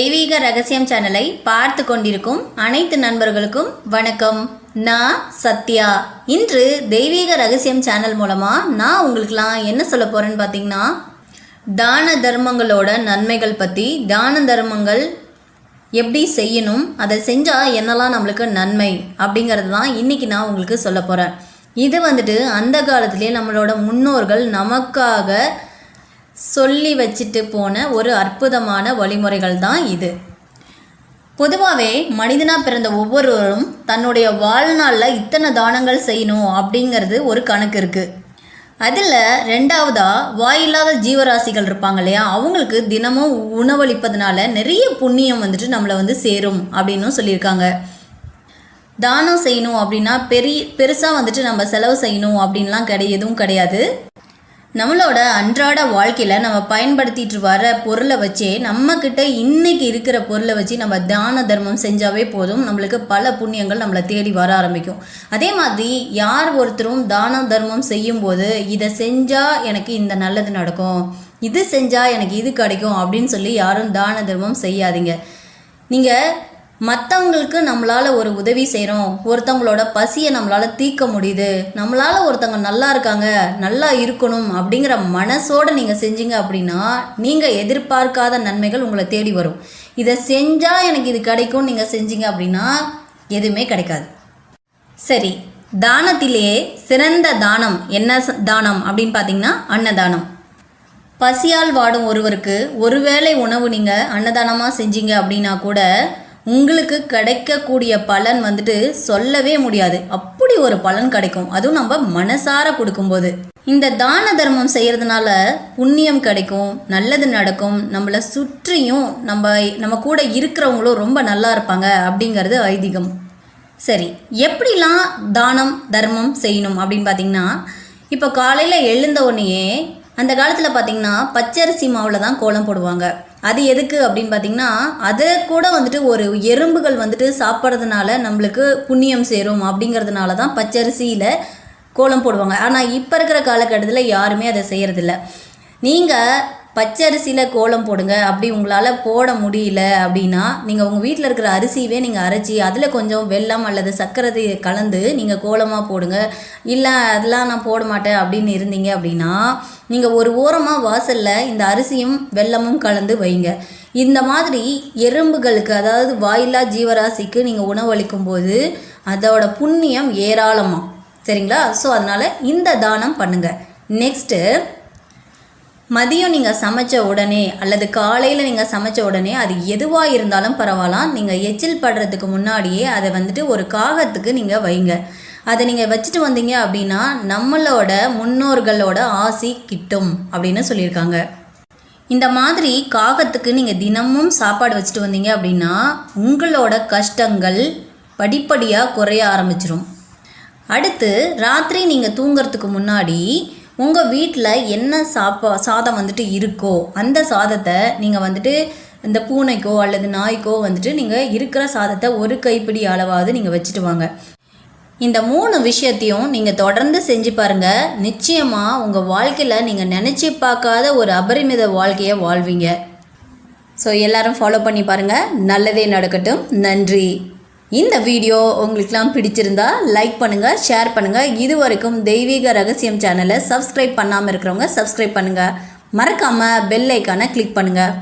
தெய்வீக ரகசியம் சேனலை பார்த்து கொண்டிருக்கும் அனைத்து நண்பர்களுக்கும் வணக்கம். நான் சத்யா. இன்று தெய்வீக ரகசியம் சேனல் மூலமாக நான் உங்களுக்குலாம் என்ன சொல்ல போகிறேன்னு பார்த்தீங்கன்னா, தான தர்மங்களோட நன்மைகள் பற்றி, தான தர்மங்கள் எப்படி செய்யணும், அதை செஞ்சால் என்னெல்லாம் நம்மளுக்கு நன்மை அப்படிங்கிறது தான் இன்றைக்கி நான் உங்களுக்கு சொல்ல போகிறேன். இது அந்த காலத்திலே நம்மளோட முன்னோர்கள் நமக்காக சொல்லி வச்சுட்டு போன ஒரு அற்புதமான வழிமுறைகள் தான் இது. பொதுவாகவே மனிதனாக பிறந்த ஒவ்வொருவரும் தன்னுடைய வாழ்நாளில் இத்தனை தானங்கள் செய்யணும் அப்படிங்கிறது ஒரு கணக்கு இருக்குது. அதில் ரெண்டாவதாக வாயில்லாத ஜீவராசிகள் இருப்பாங்க இல்லையா, அவங்களுக்கு தினமும் உணவளிப்பதனால நிறைய புண்ணியம் நம்மளை சேரும் அப்படின்னும் சொல்லியிருக்காங்க. தானம் செய்யணும் அப்படின்னா பெருசாக நம்ம செலவு செய்யணும் அப்படின்லாம் எதுவும் கிடையாது. நம்மளோட அன்றாட வாழ்க்கையில் நம்ம பயன்படுத்திட்டு வர பொருளை வச்சே, நம்மக்கிட்ட இன்றைக்கி இருக்கிற பொருளை வச்சு நம்ம தான தர்மம் செஞ்சாவே போதும், நம்மளுக்கு பல புண்ணியங்கள் நம்மளை தேடி வர ஆரம்பிக்கும். அதே மாதிரி யார் ஒருத்தரும் தான தர்மம் செய்யும்போது இதை செஞ்சால் எனக்கு இந்த நல்லது நடக்கும், இது செஞ்சால் எனக்கு இது கிடைக்கும் அப்படின்னு சொல்லி யாரும் தான தர்மம் செய்யாதீங்க. நீங்கள் மற்றவங்களுக்கு நம்மளால் ஒரு உதவி செய்கிறோம், ஒருத்தவங்களோட பசியை நம்மளால் தீர்க்க முடியுது, நம்மளால் ஒருத்தவங்க நல்லா இருக்காங்க, நல்லா இருக்கணும் அப்படிங்கிற மனசோடு நீங்கள் செஞ்சீங்க அப்படின்னா நீங்கள் எதிர்பார்க்காத நன்மைகள் உங்களை தேடி வரும். இதை செஞ்சால் எனக்கு இது கிடைக்கும்னு நீங்கள் செஞ்சீங்க அப்படின்னா எதுவுமே கிடைக்காது. சரி, தானத்திலேயே சிறந்த தானம் என்ன தானம் அப்படின்னு பார்த்தீங்கன்னா அன்னதானம். பசியால் வாடும் ஒருவருக்கு ஒருவேளை உணவு நீங்கள் அன்னதானமாக செஞ்சீங்க அப்படின்னா கூட உங்களுக்கு கிடைக்கக்கூடிய பலன் சொல்லவே முடியாது. அப்படி ஒரு பலன் கிடைக்கும், அதுவும் நம்ம மனசார கொடுக்கும்போது. இந்த தான தர்மம் செய்கிறதுனால புண்ணியம் கிடைக்கும், நல்லது நடக்கும், நம்மளை சுற்றியும் நம்ம கூட இருக்கிறவங்களும் ரொம்ப நல்லா இருப்பாங்க அப்படிங்கிறது ஐதீகம். சரி, எப்படிலாம் தானம் தர்மம் செய்யணும் அப்படின்னு பார்த்தீங்கன்னா, இப்போ காலையில் எழுந்த உடனேயே அந்த காலத்தில் பார்த்திங்கன்னா பச்சரிசி மாவில் தான் கோலம் போடுவாங்க. அது எதுக்கு அப்படின்னு பார்த்திங்கன்னா, அதை கூட ஒரு எறும்புகள் சாப்பிட்றதுனால நம்மளுக்கு புண்ணியம் சேரும் அப்படிங்கிறதுனால தான் பச்சரிசியில் கோலம் போடுவாங்க. ஆனால் இப்போ இருக்கிற காலகட்டத்தில் யாருமே அதை செய்கிறதில்ல. நீங்கள் பச்சரிசியில் கோலம் போடுங்க. அப்படி உங்களால் போட முடியல அப்படின்னா நீங்கள் உங்கள் வீட்டில் இருக்கிற அரிசியவே நீங்கள் அரைச்சி அதில் கொஞ்சம் வெல்லம் அல்லது சர்க்கரை கலந்து நீங்கள் கோலமாக போடுங்க. இல்லை அதெல்லாம் நான் போட மாட்டேன் அப்படின்னு இருந்தீங்க அப்படின்னா நீங்கள் ஒரு ஓரமாக வாசலில் இந்த அரிசியும் வெல்லமும் கலந்து வைங்க. இந்த மாதிரி எறும்புகளுக்கு, அதாவது வாயில்லா ஜீவராசிக்கு நீங்கள் உணவளிக்கும் போது அதோட புண்ணியம் ஏராளமாக. சரிங்களா? ஸோ அதனால் இந்த தானம் பண்ணுங்கள். நெக்ஸ்ட்டு, மதியம் நீங்கள் சமைச்ச உடனே அல்லது காலையில் நீங்கள் சமைச்ச உடனே அது எதுவாக இருந்தாலும் பரவாயில்ல, நீங்கள் எச்சில் படுறதுக்கு முன்னாடியே அதை ஒரு காகத்துக்கு நீங்கள் வைங்க. அதை நீங்கள் வச்சுட்டு வந்தீங்க அப்படின்னா நம்மளோட முன்னோர்களோட ஆசி கிட்டும் அப்படின்னு சொல்லியிருக்காங்க. இந்த மாதிரி காகத்துக்கு நீங்கள் தினமும் சாப்பாடு வச்சுட்டு வந்தீங்க அப்படின்னா உங்களோட கஷ்டங்கள் படிப்படியாக குறைய ஆரம்பிச்சிடும். அடுத்து ராத்திரி நீங்கள் தூங்கிறதுக்கு முன்னாடி உங்கள் வீட்டில் என்ன சாதம் இருக்கோ அந்த சாதத்தை நீங்கள் இந்த பூனைக்கோ அல்லது நாய்க்கோ நீங்கள் இருக்கிற சாதத்தை ஒரு கைப்பிடி அளவாவது நீங்கள் வச்சுட்டு வாங்க. இந்த 3 விஷயத்தையும் நீங்கள் தொடர்ந்து செஞ்சு பாருங்கள். நிச்சயமாக உங்கள் வாழ்க்கையில் நீங்கள் நினச்சி பார்க்காத ஒரு அபரிமித வாழ்க்கையை வாழ்வீங்க. ஸோ எல்லோரும் ஃபாலோ பண்ணி பாருங்கள். நல்லதே நடக்கட்டும். நன்றி. இந்த வீடியோ உங்களுக்கெல்லாம் பிடிச்சிருந்தா லைக் பண்ணுங்கள், ஷேர் பண்ணுங்கள். இது வரைக்கும் தெய்வீக ரகசியம் சேனலை சப்ஸ்கிரைப் பண்ணாமல் இருக்கிறவங்க சப்ஸ்கிரைப் பண்ணுங்கள். மறக்காமல் பெல் ஐக்கானை கிளிக் பண்ணுங்கள்.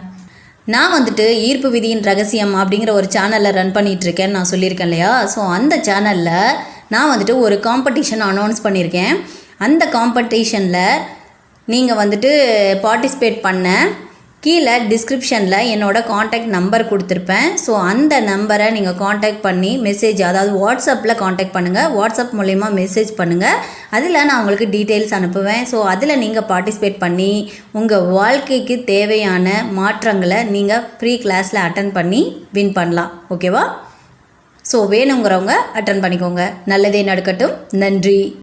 நான் ஈர்ப்பு விதியின் ரகசியம் அப்படிங்கிற ஒரு சேனலில் ரன் பண்ணிகிட்ருக்கேன்னு நான் சொல்லியிருக்கேன் இல்லையா. ஸோ அந்த சேனலில் நான் ஒரு காம்படிஷன் அனௌன்ஸ் பண்ணியிருக்கேன். அந்த காம்படிஷனில் நீங்கள் பார்ட்டிசிபேட் பண்ண கீழே டிஸ்கிரிப்ஷனில் என்னோடய காண்டாக்ட் நம்பர் கொடுத்துருப்பேன். ஸோ அந்த நம்பரை நீங்கள் காண்டாக்ட் பண்ணி மெசேஜ், அதாவது வாட்ஸ்அப்பில் காண்டாக்ட் பண்ணுங்கள். வாட்ஸ்அப் மூலமா மெசேஜ் பண்ணுங்கள். அதில் நான் உங்களுக்கு டீட்டெயில்ஸ் அனுப்புவேன். ஸோ அதில் நீங்கள் பார்ட்டிசிபேட் பண்ணி உங்கள் வாழ்க்கைக்கு தேவையான மாற்றங்களை நீங்கள் ஃப்ரீ கிளாஸில் அட்டன் பண்ணி வின் பண்ணலாம். ஓகேவா? ஸோ வேணுங்கிறவங்க அட்டன் பண்ணிக்கோங்க. நல்லதே நடக்கட்டும். நன்றி.